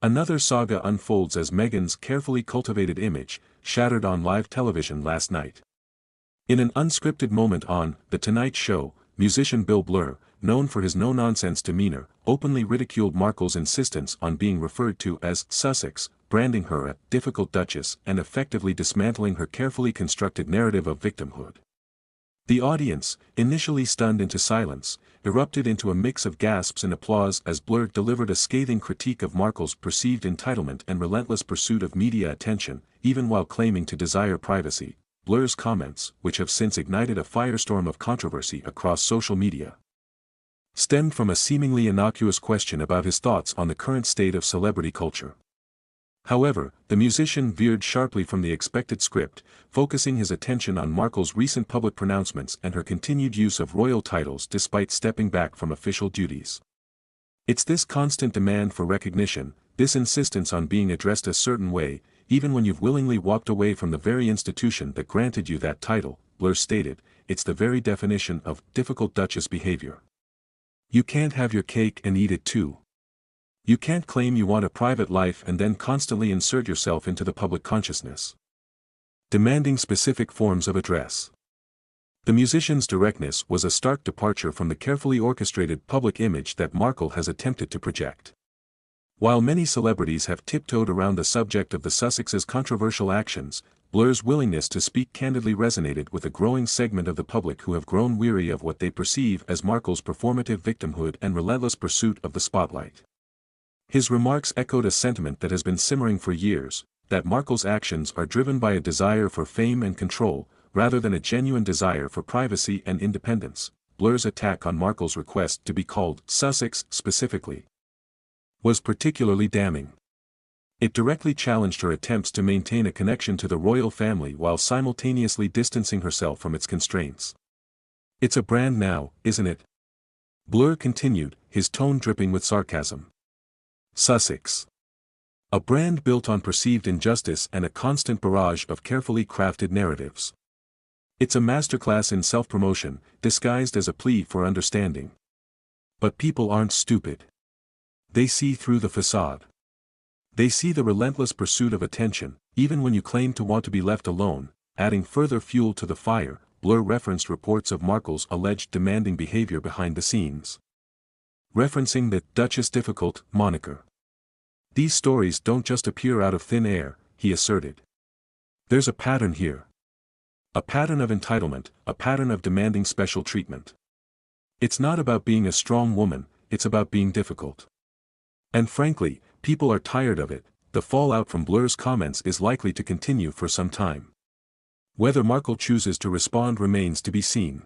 Another saga unfolds as Meghan's carefully cultivated image shattered on live television last night. In an unscripted moment on The Tonight Show, musician Bill Blur, known for his no-nonsense demeanor, openly ridiculed Markle's insistence on being referred to as Sussex, branding her a difficult duchess and effectively dismantling her carefully constructed narrative of victimhood. The audience, initially stunned into silence, erupted into a mix of gasps and applause as Blur delivered a scathing critique of Markle's perceived entitlement and relentless pursuit of media attention, even while claiming to desire privacy. Blur's comments, which have since ignited a firestorm of controversy across social media, stemmed from a seemingly innocuous question about his thoughts on the current state of celebrity culture. However, the musician veered sharply from the expected script, focusing his attention on Markle's recent public pronouncements and her continued use of royal titles despite stepping back from official duties. It's this constant demand for recognition, this insistence on being addressed a certain way, even when you've willingly walked away from the very institution that granted you that title, Blur stated, it's the very definition of difficult duchess behavior. You can't have your cake and eat it too. You can't claim you want a private life and then constantly insert yourself into the public consciousness, demanding specific forms of address. The musician's directness was a stark departure from the carefully orchestrated public image that Markle has attempted to project. While many celebrities have tiptoed around the subject of the Sussex's controversial actions, Blur's willingness to speak candidly resonated with a growing segment of the public who have grown weary of what they perceive as Markle's performative victimhood and relentless pursuit of the spotlight. His remarks echoed a sentiment that has been simmering for years, that Markle's actions are driven by a desire for fame and control, rather than a genuine desire for privacy and independence. Blur's attack on Markle's request to be called Sussex specifically was particularly damning. It directly challenged her attempts to maintain a connection to the royal family while simultaneously distancing herself from its constraints. It's a brand now, isn't it? Blur continued, his tone dripping with sarcasm. Sussex. A brand built on perceived injustice and a constant barrage of carefully crafted narratives. It's a masterclass in self-promotion, disguised as a plea for understanding. But people aren't stupid. They see through the facade. They see the relentless pursuit of attention, even when you claim to want to be left alone. Adding further fuel to the fire, Blur referenced reports of Markle's alleged demanding behavior behind the scenes, referencing the Duchess Difficult moniker. These stories don't just appear out of thin air, he asserted. There's a pattern here. A pattern of entitlement, a pattern of demanding special treatment. It's not about being a strong woman, it's about being difficult. And frankly, people are tired of it. The fallout from Blur's comments is likely to continue for some time. Whether Markle chooses to respond remains to be seen.